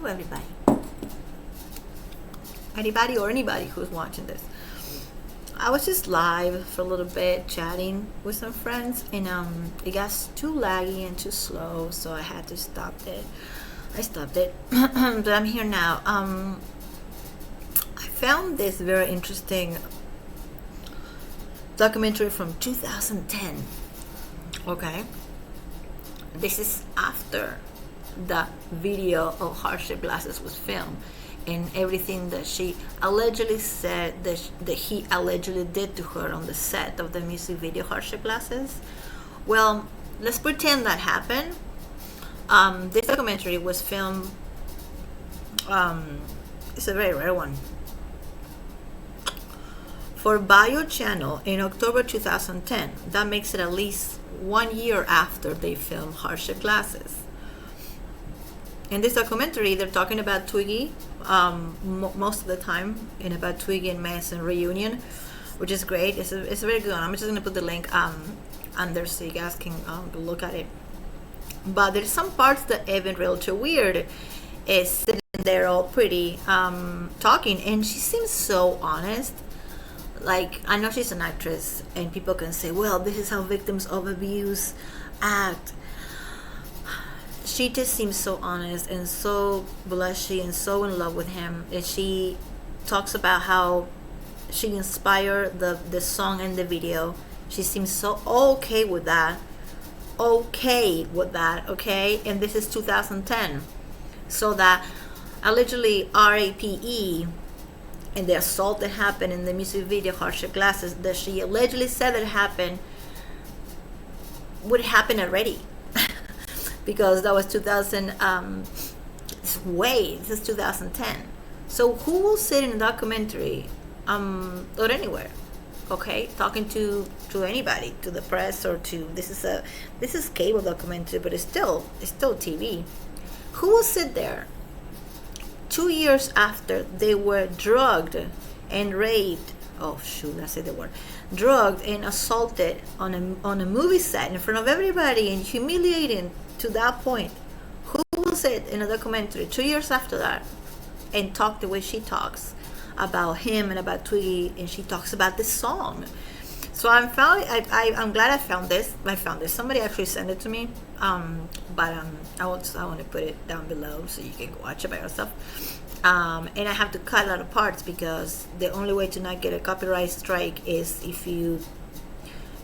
Hello, everybody. Anybody who's watching this. I was just live for a little bit chatting with some friends, and it got too laggy and too slow, so I had to stop it. I stopped it, but I'm here now. I found this very interesting documentary from 2010. Okay, this is after the video of Hardship Glasses was filmed, and everything that she allegedly said that he allegedly did to her on the set of the music video Hardship Glasses. Well, let's pretend that happened. This documentary was filmed, it's a very rare one, for Bio Channel in October 2010. That makes it at least 1 year after they filmed Hardship Glasses. In this documentary, they're talking about Twiggy most of the time, and about Twiggy and Mason reunion, which is great. It's a very good one. I'm just going to put the link under so you guys can go look at it. But there's some parts that even real too weird is sitting there all pretty talking, and she seems so honest. Like, I know she's an actress, and people can say, well, this is how victims of abuse act. She just seems so honest and so blushy and so in love with him. And she talks about how she inspired the song and the video. She seems so okay with that. Okay with that, okay? And this is 2010. So that allegedly RAPE and the assault that happened in the music video Hardship Glasses that she allegedly said that happened would happen already. Because that was 2000, this is 2010. So who will sit in a documentary or anywhere, okay, talking to anybody, to the press, or to this is cable documentary, but it's still TV. Who will sit there 2 years after they were drugged and raped? Oh shoot, I said the word. Drugged and assaulted on a movie set in front of everybody and humiliating to that point. Who will sit in a documentary 2 years after that and talk the way she talks about him and about Twiggy, and she talks about this song? So I'm glad I found this. Somebody actually sent it to me, but I want to put it down below so you can go watch it by yourself. And I have to cut a lot of parts because the only way to not get a copyright strike is if you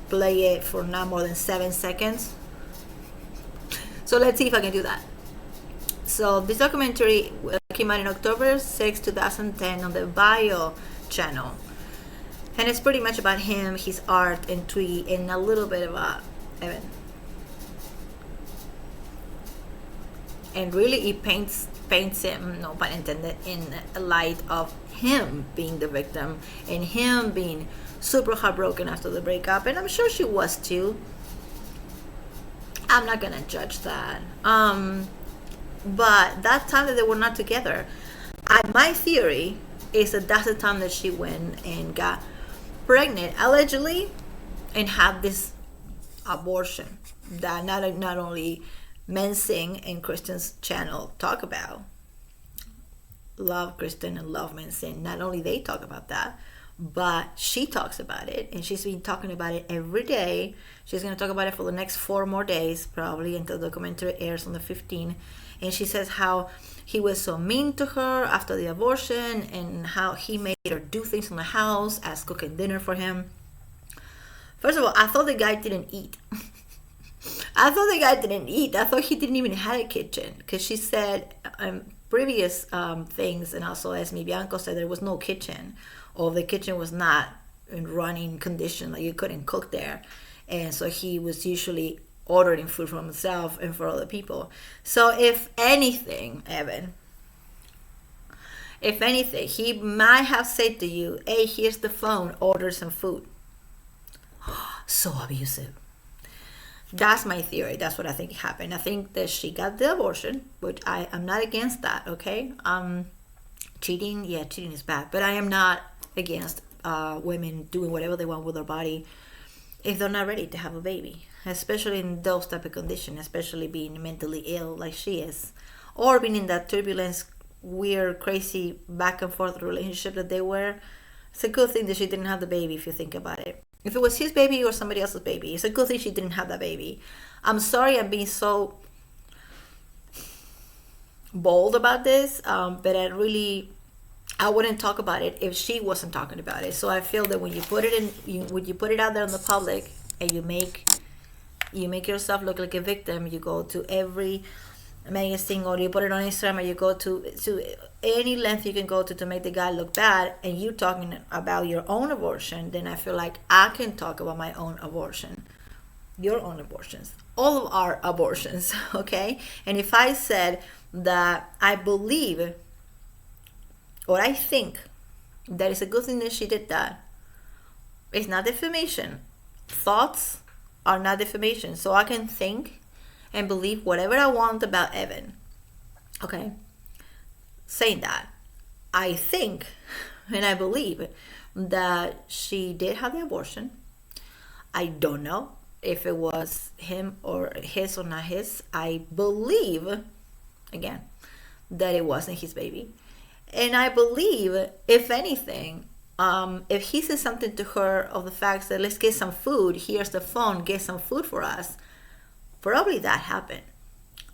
play it for not more than 7 seconds. So let's see if I can do that. So this documentary came out in October 6, 2010 on the Bio Channel. And it's pretty much about him, his art, and Twiggy, and a little bit about Evan. And really it paints him, no pun intended, in a light of him being the victim and him being super heartbroken after the breakup. And I'm sure she was too. I'm not gonna judge that. But that time that they were not together, my theory is that that's the time that she went and got pregnant, allegedly, and had this abortion that not only Men Sing and Kristen's channel talk about. Love Kristen and love Men Sing. Not only they talk about that, but she talks about it, and she's been talking about it every day. She's going to talk about it for the next 4 more days, probably, until the documentary airs on the 15th. And she says how he was so mean to her after the abortion, and how he made her do things in the house, as cooking dinner for him. First of all, I thought the guy didn't eat. I thought he didn't even have a kitchen, because she said previous things, and also Esme Bianco said there was no kitchen, or the kitchen was not in running condition, like you couldn't cook there. And so he was usually ordering food for himself and for other people. So if anything, Evan, he might have said to you, hey, here's the phone, order some food. So abusive. That's my theory. That's what I think happened. I think that she got the abortion, which I'm not against that, okay? Cheating is bad, but I am not against women doing whatever they want with their body if they're not ready to have a baby, especially in those type of conditions, especially being mentally ill like she is, or being in that turbulence, weird, crazy back and forth relationship that they were. It's a good thing that she didn't have the baby, if you think about it. If it was his baby or somebody else's baby, it's a good thing she didn't have that baby. I'm sorry I'm being so bold about this, but I wouldn't talk about it if she wasn't talking about it. So I feel that when you put it out there in the public, and you make yourself look like a victim, you go to every magazine, or you put it on Instagram, or you go to any length you can go to make the guy look bad, and you talking about your own abortion, then I feel like I can talk about my own abortion, your own abortions, all of our abortions, okay? And if I said that I believe or I think that it's a good thing that she did that, it's not defamation. Thoughts are not defamation. So I can think and believe whatever I want about Evan. Okay? Saying that, I think and I believe that she did have the abortion. I don't know if it was him or his or not his. I believe, again, that it wasn't his baby. And I believe, if anything, if he said something to her of the fact that let's get some food, here's the phone, get some food for us, probably that happened.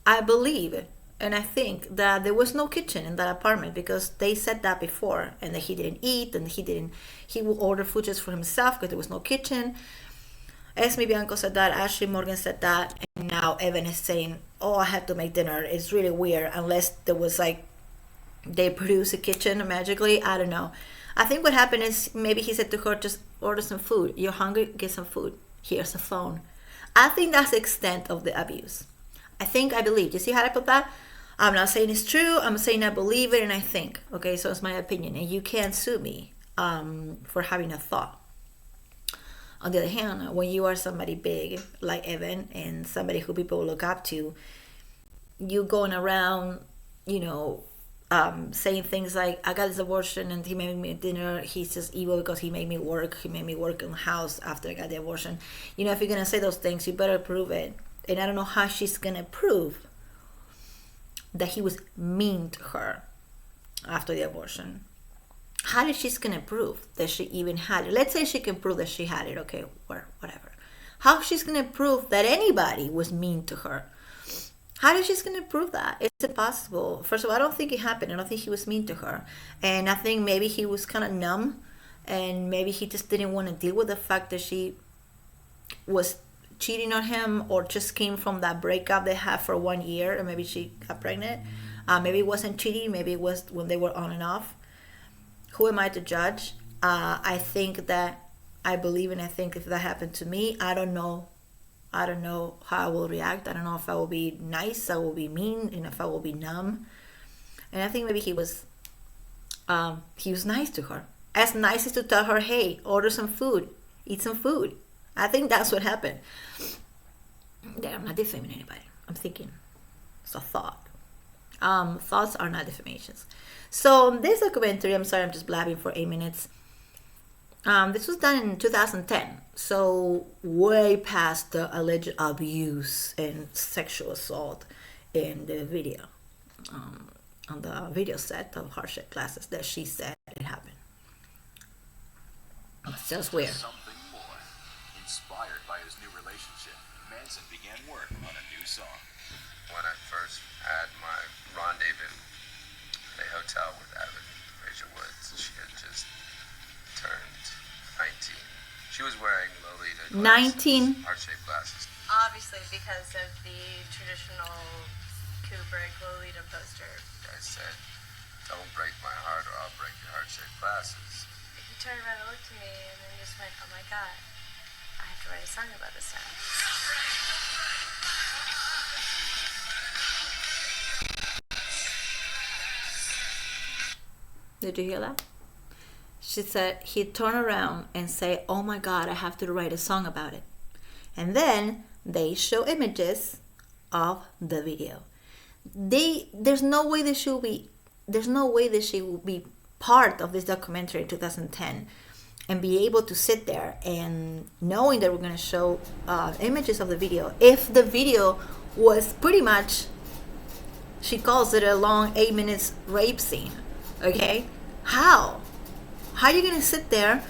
I believe and I think that there was no kitchen in that apartment, because they said that before, and that he didn't eat, and he would order food just for himself because there was no kitchen. Esme Bianco said that, Ashley Morgan said that, and now Evan is saying, oh, I had to make dinner. It's really weird, unless there was like, they produce a kitchen magically. I don't know. I think what happened is maybe he said to her, just order some food. You're hungry? Get some food. Here's a phone. I think that's the extent of the abuse. I believe. You see how I put that? I'm not saying it's true. I'm saying I believe it and I think. Okay, so it's my opinion. And you can't sue me for having a thought. On the other hand, when you are somebody big like Evan and somebody who people look up to, you going around, saying things like, I got this abortion and he made me dinner. He's just evil because he made me work. He made me work in the house after I got the abortion. If you're going to say those things, you better prove it. And I don't know how she's going to prove that he was mean to her after the abortion. How is she going to prove that she even had it? Let's say she can prove that she had it, okay, or whatever. How she's going to prove that anybody was mean to her? How is she going to prove that? It's impossible. First of all, I don't think it happened. I don't think he was mean to her. And I think maybe he was kind of numb, and maybe he just didn't want to deal with the fact that she was cheating on him, or just came from that breakup they had for 1 year, and maybe she got pregnant. Maybe it wasn't cheating. Maybe it was when they were on and off. Who am I to judge? I think that I believe, and I think if that happened to me, I don't know how I will react. I don't know if I will be nice, I will be mean, and if I will be numb. And I think maybe he was nice to her. As nice as to tell her, hey, order some food, eat some food. I think that's what happened. I'm not defaming anybody. I'm thinking. It's a thought. Thoughts are not defamations. So this documentary, I'm sorry, I'm just blabbing for 8 minutes. This was done in 2010, so way past the alleged abuse and sexual assault in the video, on the video set of Heart-Shaped Glasses that she said it happened. It's just weird. Something more. Inspired by his new relationship, Manson began work on a new song. When I first had my rendezvous at a hotel with Rachel Woods, she had just turned 19. She was wearing Lolita glasses, 19. heart-shaped glasses. Obviously, because of the traditional Kubrick Lolita poster. I said, don't break my heart or I'll break your heart-shaped glasses. He turned around and looked at me and then just went, oh my god, I have to write a song about this now. Did you hear that? She said he'd turn around and say, oh my god, I have to write a song about it. And then they show images of the video. There's no way that she will be part of this documentary in 2010 and be able to sit there and knowing that we're going to show images of the video, if the video was pretty much she calls it a long 8 minutes rape scene. Okay, how are you gonna sit there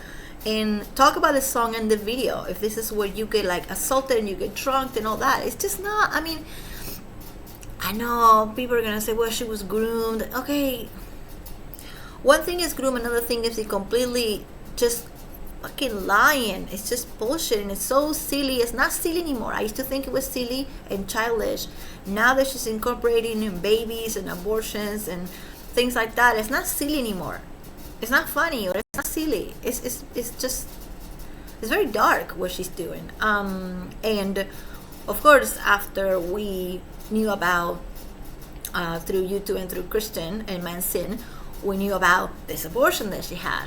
and talk about the song and the video if this is where you get like assaulted and you get drunk and all that? It's just not. I mean, I know people are gonna say, well, she was groomed. Okay, one thing is groom, another thing is he completely just fucking lying. It's just bullshit, and it's so silly. It's not silly anymore. I used to think it was silly and childish. Now that she's incorporating in babies and abortions and things like that, it's not silly anymore. It's not funny or it's not silly. It's just, it's very dark what she's doing. And of course, after we knew about through YouTube and through Christian and Manson, we knew about this abortion that she had.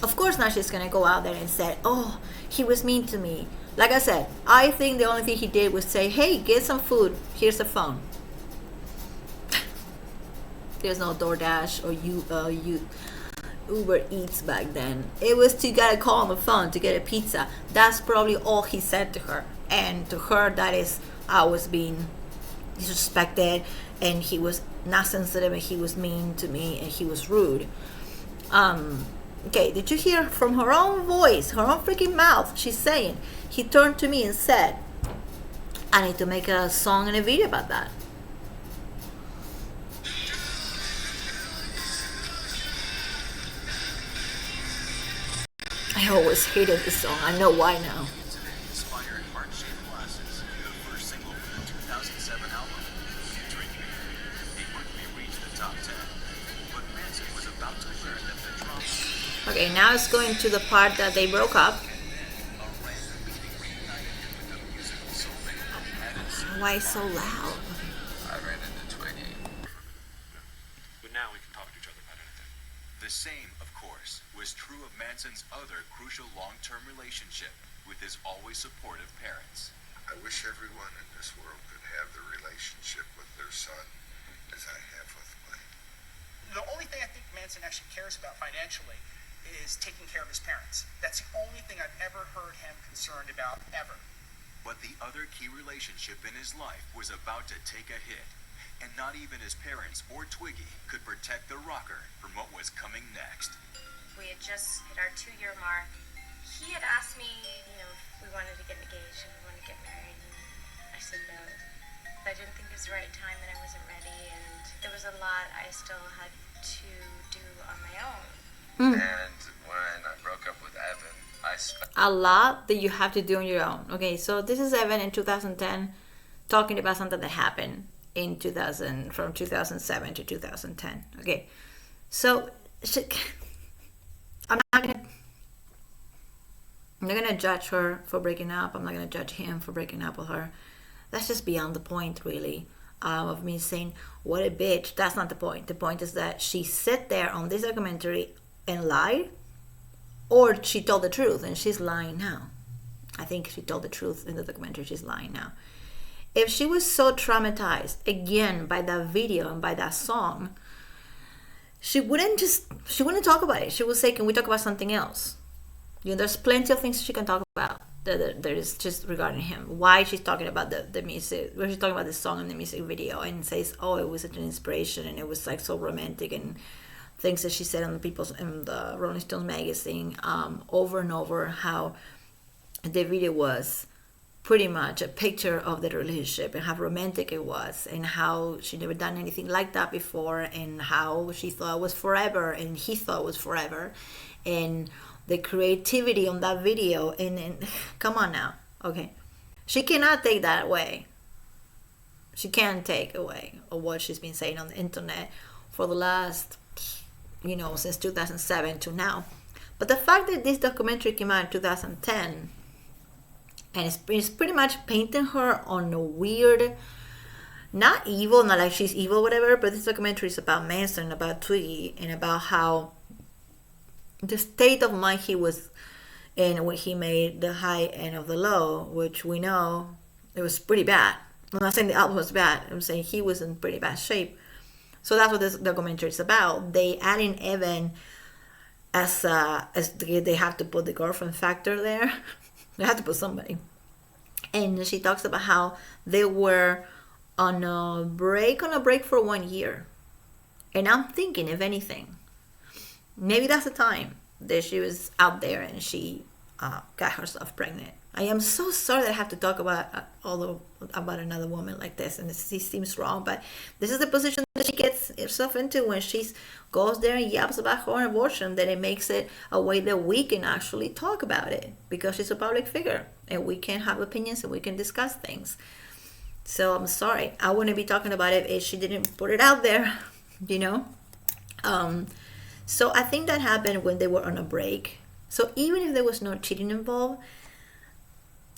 Of course, now she's gonna go out there and say, oh, he was mean to me. Like I said, I think the only thing he did was say, hey, get some food, here's a phone. There's no DoorDash or Uber Eats back then. It was to get a call on the phone to get a pizza. That's probably all he said to her. And to her, that is, I was being disrespected, and he was not sensitive, and he was mean to me, and he was rude. Okay, did you hear from her own voice, her own freaking mouth? She's saying, he turned to me and said, I need to make a song and a video about that. I always hated this song. I know why now. Inspired heart-shaped glasses, the first single from the 2007 album, Featuring Me. It quickly reached the top 10, but Manson was about to learn that the drama... Okay, now it's going to the part that they broke up. Why so loud? I ran into Twiggy. But now we can talk to each other about anything. The same, of course, was true of Manson's other crucial long-term relationship with his always supportive parents. I wish everyone in this world could have the relationship with their son as I have with mine. The only thing I think Manson actually cares about financially is taking care of his parents. That's the only thing I've ever heard him concerned about, ever. But the other key relationship in his life was about to take a hit, and not even his parents or Twiggy could protect the rocker from what was coming next. We had just hit our 2-year mark. He had asked me, if we wanted to get engaged and we wanted to get married, and I said no. I didn't think it was the right time, and I wasn't ready, and there was a lot I still had to do on my own. And when I broke up with Evan, I spent A lot that you have to do on your own. Okay, so this is Evan in 2010 talking about something that happened in 2000, from 2007 to 2010. Okay, so I'm not gonna judge her for breaking up. I'm not gonna judge him for breaking up with her. That's just beyond the point, really, of me saying what a bitch. That's not the point. The point is that she sat there on this documentary and lied, or she told the truth and she's lying now. I think she told the truth in the documentary. She's lying now. If she was so traumatized again by that video and by that song, she wouldn't talk about it. She would say, can we talk about something else? There's plenty of things she can talk about that is just regarding him. Why she's talking about the music, where she's talking about the song and the music video, and says, oh, it was such an inspiration and it was like so romantic, and things that she said in the Rolling Stones magazine over and over, how the video was pretty much a picture of the relationship and how romantic it was, and how she never done anything like that before, and how she thought it was forever and he thought it was forever, and the creativity on that video, and come on now, okay, she cannot take that away. She can't take away of what she's been saying on the internet for the last, since 2007 to now. But the fact that this documentary came out in 2010, and it's pretty much painting her on a weird, not evil, not like she's evil, whatever, but this documentary is about Manson, about Twiggy, and about how the state of mind he was in when he made the high end of the low, which we know it was pretty bad. I'm not saying the album was bad, I'm saying he was in pretty bad shape. So that's what this documentary is about. They add in Evan as they have to put the girlfriend factor there. They have to put somebody. And she talks about how they were on a break for 1 year. And I'm thinking, if anything, maybe that's the time that she was out there and she got herself pregnant. I am so sorry that I have to talk about about another woman like this, and it seems wrong, but this is the position that she gets herself into when she goes there and yaps about her abortion. That it makes it a way that we can actually talk about it, because she's a public figure and we can have opinions and we can discuss things. So I'm sorry, I wouldn't be talking about it if she didn't put it out there, you know. So I think that happened when they were on a break. So even if there was no cheating involved,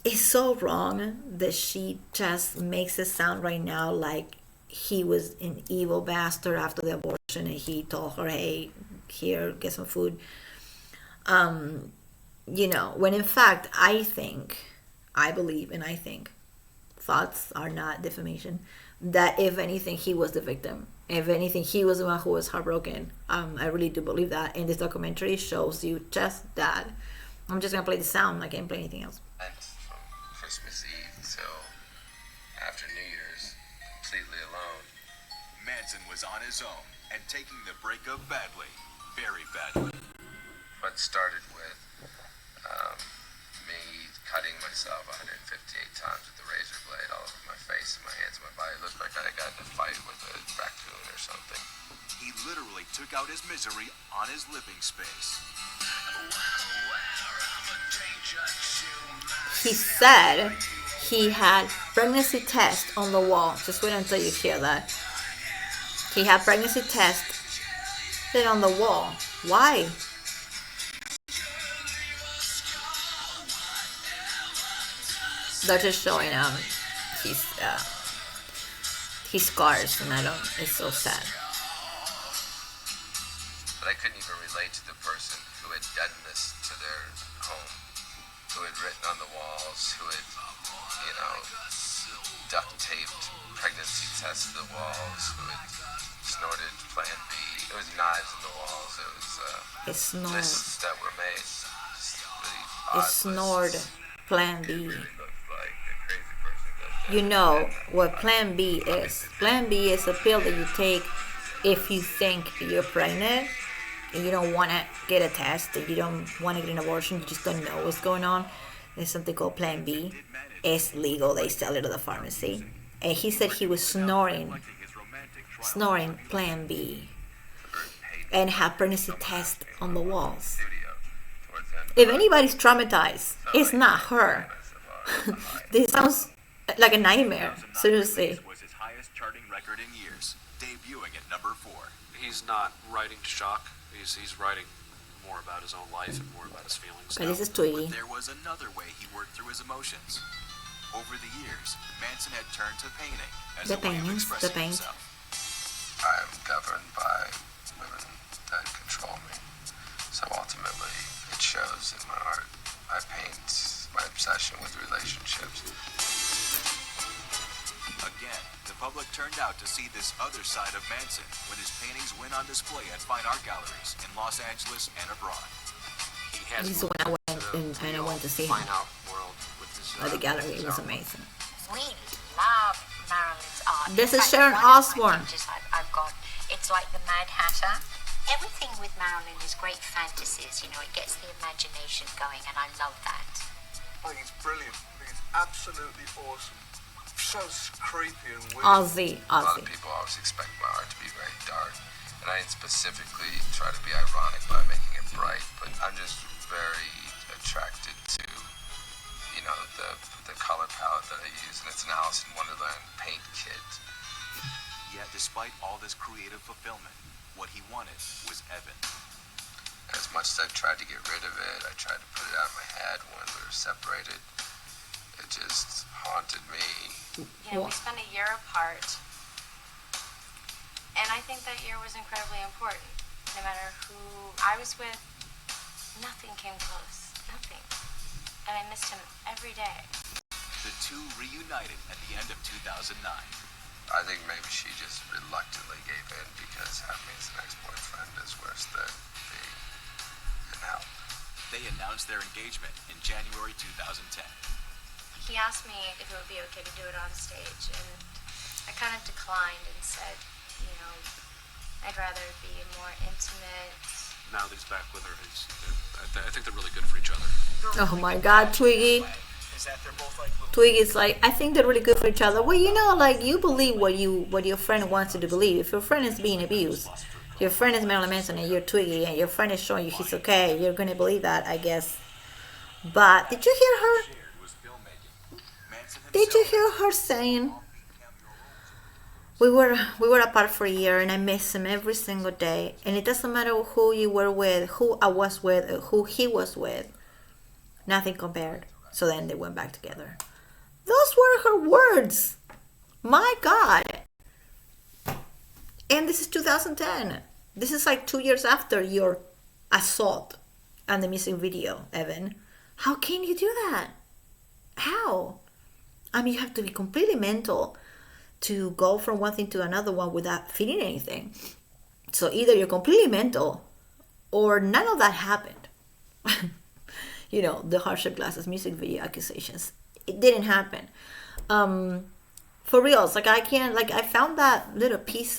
it's so wrong that she just makes it sound right now like he was an evil bastard after the abortion and he told her, hey, here, get some food. You know, when in fact, I believe, thoughts are not defamation, that if anything, he was the victim. If anything, he was the one who was heartbroken. I really do believe that. And this documentary shows you just that. I'm just going to play the sound. I can't play anything else. From Christmas Eve till after New Year's, completely alone. Manson was on his own and taking the breakup badly, very badly. What started with me cutting myself 158 times with the razor blade all over my face and my hands and my body. It looked like I got in a fight with a raccoon or something. He literally took out his misery on his living space. He said he had pregnancy test on the wall. Just wait until you hear that. He had pregnancy test on the wall. Why? They're just showing his scars, and it's so sad. But I couldn't even relate to the person who had done this to their home, who had written on the walls, who had, duct taped pregnancy tests to the walls, who had snorted Plan B. There was knives in the walls. It was lists that were made. Really it snored Plan B. Really looked like a crazy person. You know what Plan B is. Plan B is a pill that you take if you think you're pregnant and you don't want to get a test, and you don't want to get an abortion, you just don't know what's going on. There's something called Plan B. It's legal. They sell it at the pharmacy. And he said he was snoring Plan B and had pregnancy test on the walls. If anybody's traumatized, it's not her. This sounds like a nightmare. Seriously. Was his highest charting record in years, debuting at number 4. He's not writing to shock. He's writing more about his own life and more about his feelings. Okay, this is Tweety. But there was another way he worked through his emotions. Over the years, Manson had turned to painting as a way of expressing himself. I am governed by women that control me. So ultimately, it shows in my art. I paint my obsession with relationships. Again, the public turned out to see this other side of Manson when his paintings went on display at fine art galleries in Los Angeles and abroad. He has This is when I went to see him fine art world with this, at the gallery. It was amazing. We love Marilyn's art. This In is fact, Sharon one of my Osbourne. pictures I've got, it's like the Mad Hatter. Everything with Marilyn is great fantasies, it gets the imagination going, and I love that. I think it's brilliant. I think it's absolutely awesome. So creepy and weird. Aussie. A lot of people always expect my art to be very dark, and I didn't specifically try to be ironic by making it bright, but I'm just very attracted to, the color palette that I use, and it's an Alice in Wonderland paint kit. Yet despite all this creative fulfillment, what he wanted was Evan. As much as I tried to get rid of it, I tried to put it out of my head when we were separated. It just haunted me. We spent a year apart, and I think that year was incredibly important. No matter who I was with, nothing came close. Nothing. And I missed him every day. The two reunited at the end of 2009. I think maybe she just reluctantly gave in because having me as an ex-boyfriend is worse than being in hell. They announced their engagement in January 2010. He asked me if it would be okay to do it on stage, and I declined and said, you know, I'd rather be more intimate. Now that he's back with her, I think they're really good for each other. Oh my God, Twiggy. Is that they're both like little Twiggy's like, I think they're really good for each other. Well, you know, like, you believe what your friend wants you to believe. If your friend is being abused, your friend is Marilyn Manson and you're Twiggy, and your friend is showing you he's okay, you're gonna believe that, I guess. But did you hear her? Did you hear her saying, we were apart for a year and I miss him every single day, and it doesn't matter who you were with, who I was with, who he was with, nothing compared. So then they went back together. Those were her words. My God. And this is 2010. This is like 2 years after your assault and the music video, Evan. How can you do that? How? I mean, you have to be completely mental to go from one thing to another one without feeling anything. So either you're completely mental or none of that happened. You know, the Hardship Glasses music video accusations. It didn't happen. For reals, like I found that little piece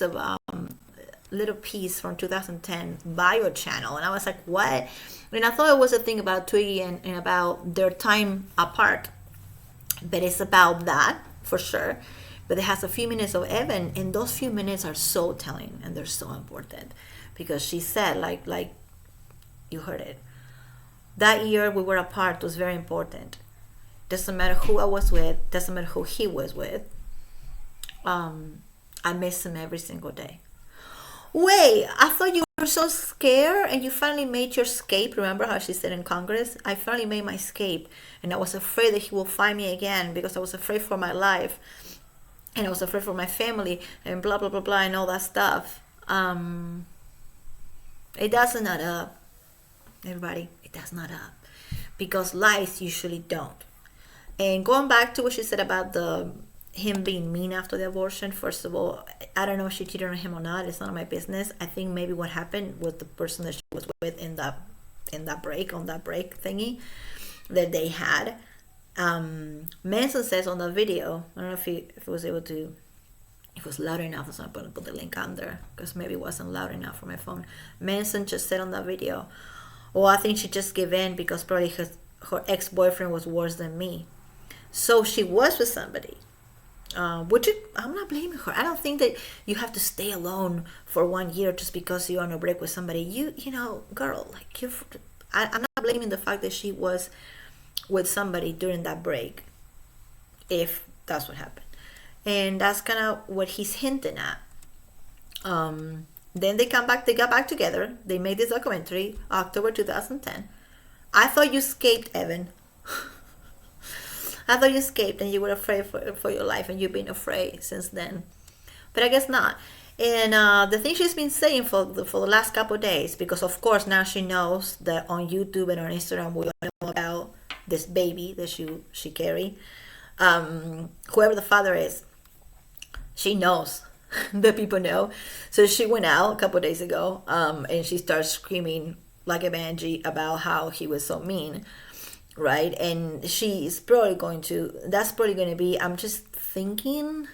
from 2010 bio channel, and I was like, what? And I thought it was a thing about Twiggy and about their time apart. But it's about that, for sure. But it has a few minutes of Evan, and those few minutes are so telling, and they're so important. Because she said, like you heard it, that year we were apart was very important. Doesn't matter who I was with, doesn't matter who he was with. I miss him every single day. Wait, I thought you were so scared and you finally made your escape. Remember how she said in Congress? I finally made my escape, and I was afraid that he will find me again because I was afraid for my life, and I was afraid for my family, and blah blah blah blah and all that stuff. It doesn't add up, everybody. It does not up, because lies usually don't. And going back to what she said about him being mean after the abortion, first of all, I don't know if she cheated on him or not. It's none of my business. I think maybe what happened with the person that she was with on that break thingy that they had. Manson says on the video, I don't know if it was able to, if it was loud enough, so I'm going to put the link on there because maybe it wasn't loud enough for my phone. Manson just said on that video, oh, I think she just gave in because probably her ex-boyfriend was worse than me. So she was with somebody. Which I'm not blaming her. I don't think that you have to stay alone for 1 year just because you're on a break with somebody. You know, girl, like I'm not blaming the fact that she was with somebody during that break, if that's what happened. And that's kind of what he's hinting at. Then they got back together. They made this documentary, October 2010. I thought you escaped, Evan. I thought you escaped and you were afraid for your life, and you've been afraid since then. But I guess not. And the thing she's been saying for the last couple of days, because of course now she knows that on YouTube and on Instagram we all know about this baby that she carried. Whoever the father is, she knows. The people know. So she went out a couple of days ago and she started screaming like a banshee about how he was so mean. Right, and that's probably going to be, I'm just thinking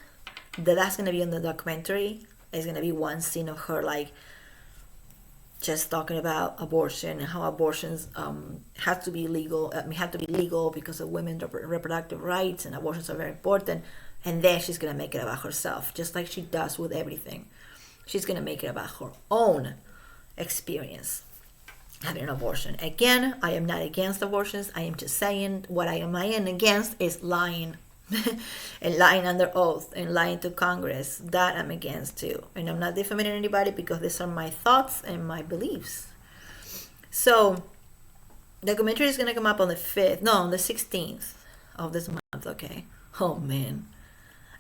that's going to be in the documentary. It's going to be one scene of her like just talking about abortion and how abortions have to be legal. Have to be legal because of women's reproductive rights, and abortions are very important. And then she's going to make it about herself, just like she does with everything. She's going to make it about her own experience having an abortion. Again, I am not against abortions. I am just saying what I am against is lying and lying under oath and lying to Congress. That I'm against too. And I'm not defaming anybody because these are my thoughts and my beliefs. So the documentary is going to come up on the 16th of this month. Okay. Oh man.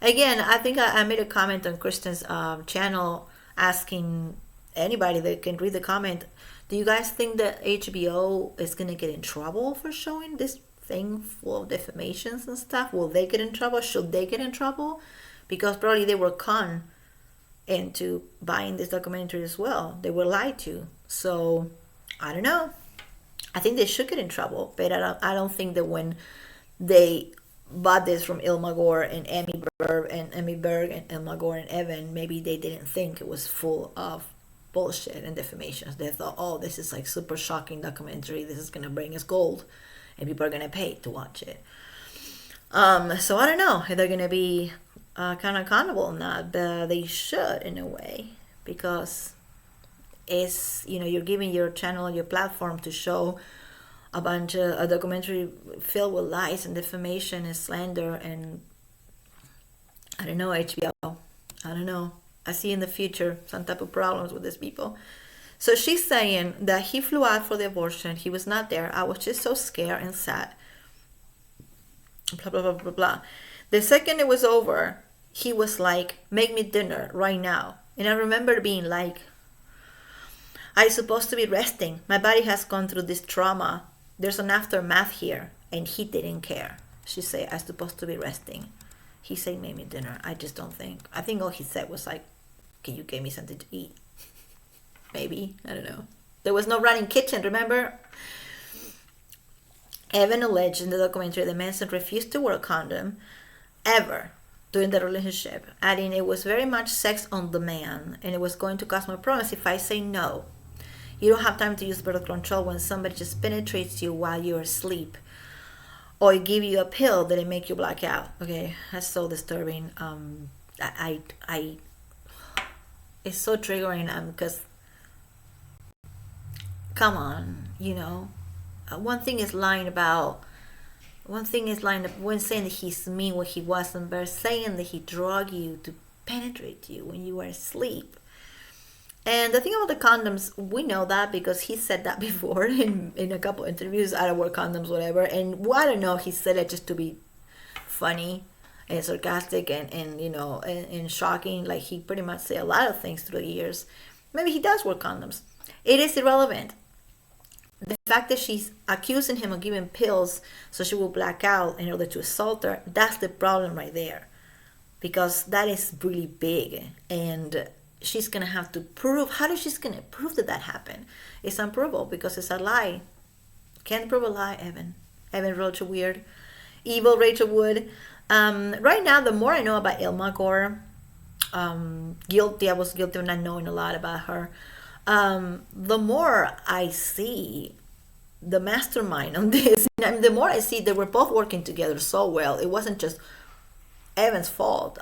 Again, I think I made a comment on Kristen's channel asking anybody that can read the comment, do you guys think that HBO is going to get in trouble for showing this thing full of defamations and stuff? Will they get in trouble? Should they get in trouble? Because probably they were conned into buying this documentary as well. They were lied to. So, I don't know. I think they should get in trouble. But I don't think that when they bought this from Ilma Gore and Emmy Berg and Ilma Gore and Evan, maybe they didn't think it was full of bullshit and defamations. They thought, oh, this is like super shocking documentary. This is gonna bring us gold, and people are gonna pay to watch it. So I don't know if they're gonna be kind of accountable or not. They should in a way, because it's, you know, you're giving your channel, your platform to show a bunch of a documentary filled with lies and defamation and slander, and I don't know, HBO, I don't know, I see in the future some type of problems with these people. So she's saying that he flew out for the abortion, he was not there, I was just so scared and sad, blah blah blah blah blah. The second it was over, he was like, make me dinner right now. And I remember being like, I'm supposed to be resting, my body has gone through this trauma, there's an aftermath here, and he didn't care. She said, I'm supposed to be resting. He said, make me dinner. I just don't think. I think all he said was like, can you give me something to eat? Maybe. I don't know. There was no running kitchen, remember? Evan alleged in the documentary that Manson refused to wear a condom ever during the relationship, adding it was very much sex on demand, and it was going to cause my problems if I say no. You don't have time to use birth control when somebody just penetrates you while you're asleep, or give you a pill that it make you black out. Okay, that's so disturbing. It's so triggering because, come on, you know, one thing is lying when saying that he's mean when he wasn't, but saying that he drugged you to penetrate you when you were asleep. And the thing about the condoms, we know that because he said that before in a couple interviews, I don't wear condoms, whatever. And I don't know, he said it just to be funny and sarcastic and you know, and shocking. Like, he pretty much said a lot of things through the years. Maybe he does wear condoms. It is irrelevant. The fact that she's accusing him of giving pills so she will black out in order to assault her, that's the problem right there. Because that is really big. And she's going to have to prove, how is she going to prove that happened? It's unprovable because it's a lie. Can't prove a lie, Evan. Evan Rocha Weird. Evil Rachel Wood. Right now, the more I know about Ilma Gore, I was guilty of not knowing a lot about her. The more I see the mastermind on this, and the more I see they were both working together so well. It wasn't just Evan's fault.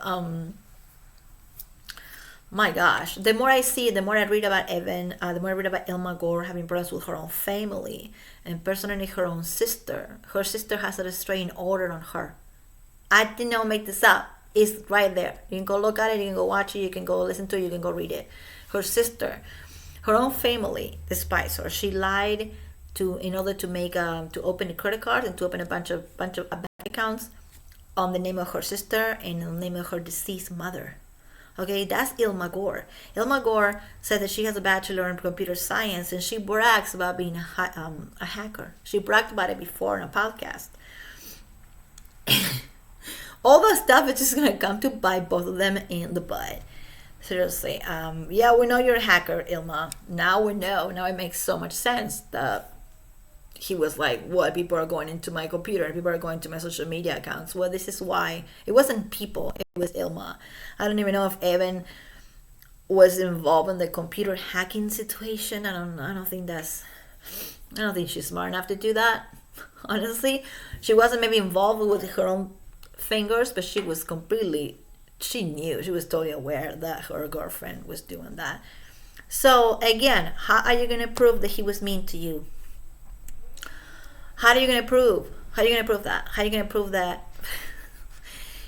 My gosh, the more I see, the more I read about Evan, the more I read about Ilma Gore having problems with her own family, and personally her own sister. Her sister has a restraining order on her. I did not make this up. It's right there. You can go look at it, you can go watch it, you can go listen to it, you can go read it. Her sister, her own family despises her. She lied in order to make to open a credit card and to open a bunch of bank accounts on the name of her sister and the name of her deceased mother. Okay, that's Ilma Gore. Ilma Gore said that she has a bachelor in computer science, and she brags about being a hacker. She bragged about it before in a podcast. All that stuff is just going to come to bite both of them in the butt. Seriously. Yeah, we know you're a hacker, Ilma. Now we know. Now it makes so much sense that he was like, what, people are going into my computer and people are going to my social media accounts. Well, this is why. It wasn't people, it was Ilma. I don't even know if Evan was involved in the computer hacking situation. I don't think she's smart enough to do that. Honestly, she wasn't maybe involved with her own fingers, but she was she knew, she was totally aware that her girlfriend was doing that. So again, how are you going to prove that he was mean to you? How are you going to prove? How are you going to prove that? How are you going to prove that?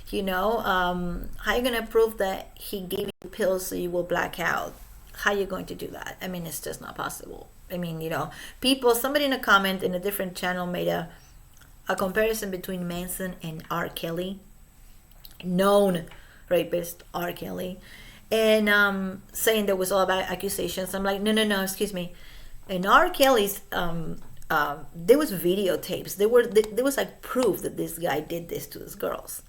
You know, how are you going to prove that he gave you pills so you will black out? How are you going to do that? I mean, it's just not possible. I mean, you know, somebody in a comment in a different channel made a comparison between Manson and R. Kelly, known rapist R. Kelly, and saying there was all about accusations. I'm like, no, excuse me. In R. Kelly's, there was videotapes. There was like proof that this guy did this to these girls.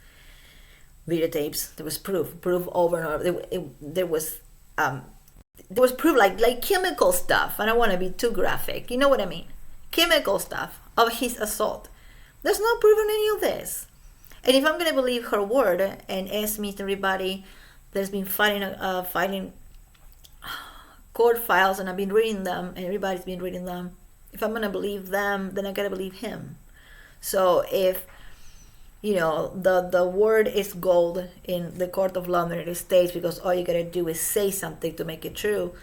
Videotapes. There was proof over and over. There was proof like chemical stuff. I don't want to be too graphic. You know what I mean? Chemical stuff of his assault. There's no proof in any of this. And if I'm gonna believe her word, and Esme and everybody that's been filing court files, and I've been reading them, and everybody's been reading them. If I'm gonna believe them, then I gotta believe him. So if the word is gold in the court of law in the United States, because all you gotta do is say something to make it true,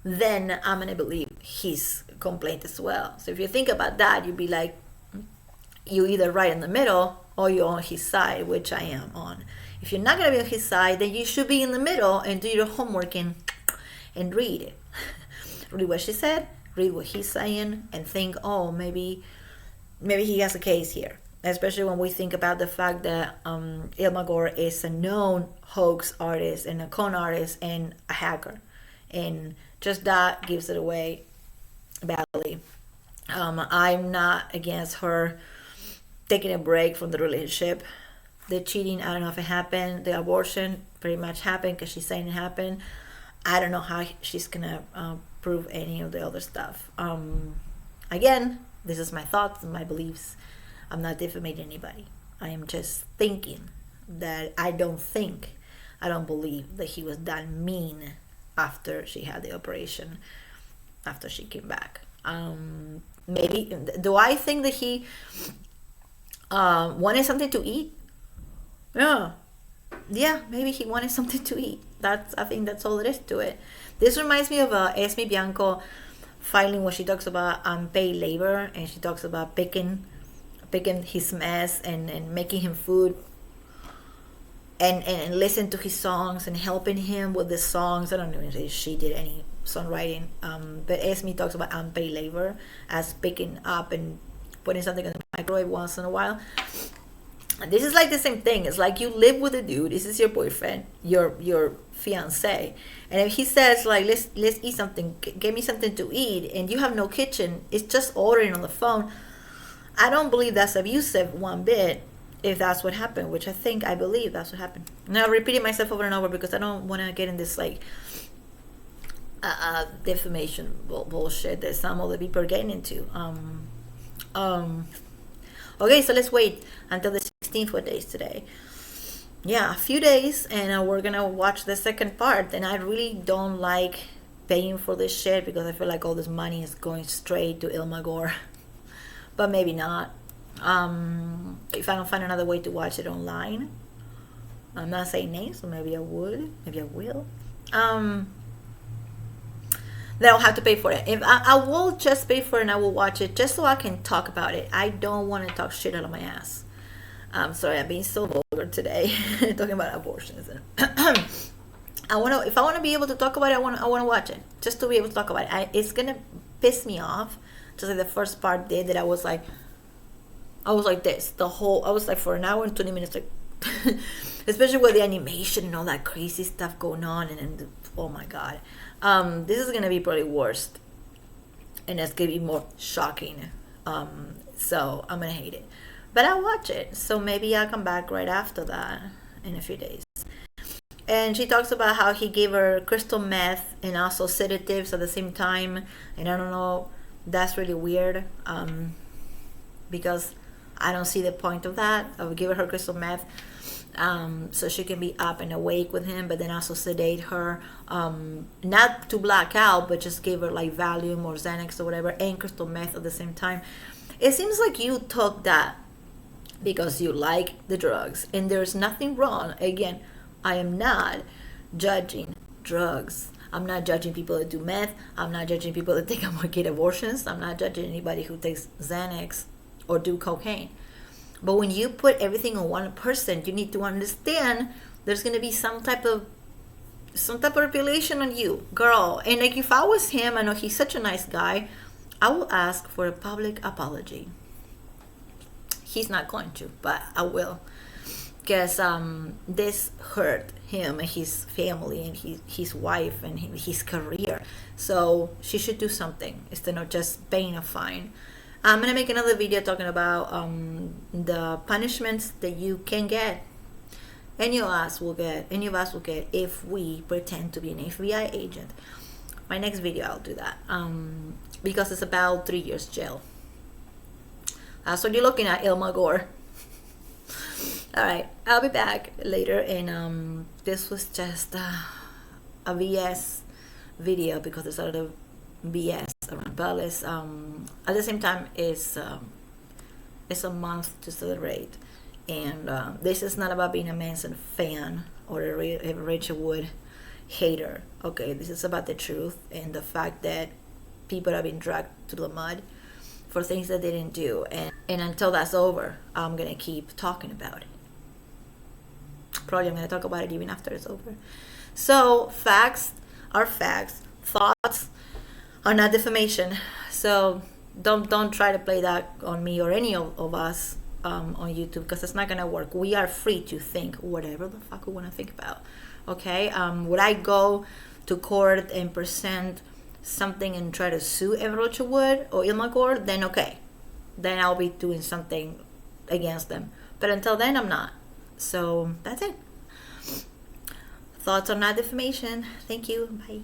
then I'm gonna believe his complaint as well. So if you think about that, you'd be like, you either right in the middle or you're on his side, which I am on. If you're not gonna be on his side, then you should be in the middle and do your homework and read it. Read what she said, read what he's saying, and think, oh, maybe he has a case here. Especially when we think about the fact that Ilma Gore is a known hoax artist and a con artist and a hacker, and just that gives it away badly. I'm not against her taking a break from the relationship. The cheating, I don't know if it happened. The abortion pretty much happened because she's saying it happened. I don't know how she's gonna prove any of the other stuff. Again, this is my thoughts and my beliefs. I'm not defamating anybody. I am just thinking that I don't believe that he was that mean after she had the operation, after she came back. Maybe, do I think that he wanted something to eat? Yeah, maybe he wanted something to eat. I think that's all there is to it. This reminds me of Esme Bianco filing when she talks about unpaid labor, and she talks about picking his mess and making him food, and listen to his songs and helping him with the songs. I don't know if she did any songwriting, but Esme talks about unpaid labor as picking up and putting something in the microwave once in a while. And this is like the same thing. It's like you live with a dude. This is your boyfriend, your fiance, and if he says like, let's eat something, get me something to eat, and you have no kitchen, it's just ordering on the phone. I don't believe that's abusive one bit, if that's what happened, which I believe that's what happened. Now I'm repeating myself over and over because I don't want to get in this like defamation bullshit that some other people are getting into. Okay, so let's wait until the 16th. What day is today? Yeah, a few days, and we're gonna watch the second part. And I really don't like paying for this shit because I feel like all this money is going straight to Ilma Gore. But maybe not. If I don't find another way to watch it online, I'm not saying names, so maybe I would, maybe I will. Then I'll have to pay for it. If I will just pay for it and I will watch it just so I can talk about it. I don't want to talk shit out of my ass. I'm sorry, I'm being so vulgar today, talking about abortions. If I want to be able to talk about it, I want to watch it just to be able to talk about it. It's gonna piss me off, just like the first part did. That I was like this. I was like for an hour and 20 minutes, like, especially with the animation and all that crazy stuff going on, and oh my god. This is gonna be probably worst, and it's gonna be more shocking. So I'm gonna hate it, but I'll watch it. So maybe I'll come back right after that in a few days. And she talks about how he gave her crystal meth and also sedatives at the same time. And I don't know, that's really weird, because I don't see the point of that, of giving her crystal meth. So she can be up and awake with him, but then also sedate her, not to black out, but just give her like Valium or Xanax or whatever, and crystal meth at the same time. It seems like you took that because you like the drugs, and there's nothing wrong. Again, I am not judging drugs. I'm not judging people that do meth. I'm not judging people that think I'm gonna get abortions. I'm not judging anybody who takes Xanax or do cocaine. But when you put everything on one person, you need to understand there's gonna be some type of regulation on you, girl. And like, if I was him, I know he's such a nice guy, I will ask for a public apology. He's not going to, but I will, because this hurt him and his family and his wife and his career. So she should do something instead of just paying a fine. I'm gonna make another video talking about the punishments that you can get, any of us will get, if we pretend to be an FBI agent. My next video I'll do that, because it's about 3 years jail. So you're looking at Ilma Gore. All right, I'll be back later, and this was just a VS video because there's a lot of BS around. But it's, at the same time, it's a month to celebrate, and this is not about being a Manson fan or a Rachel Wood hater. Okay, this is about the truth and the fact that people have been dragged through the mud for things that they didn't do, and until that's over, I'm gonna keep talking about it. Probably I'm gonna talk about it even after it's over. So facts are facts. Thoughts are not defamation. So don't try to play that on me or any of us on YouTube, because it's not gonna work. We are free to think whatever the fuck we want to think about. Okay, would I go to court and present something and try to sue Rocha Wood or Ilma Gore? Then okay, then I'll be doing something against them. But until then, I'm not. So that's it. Thoughts are not defamation. Thank you. Bye.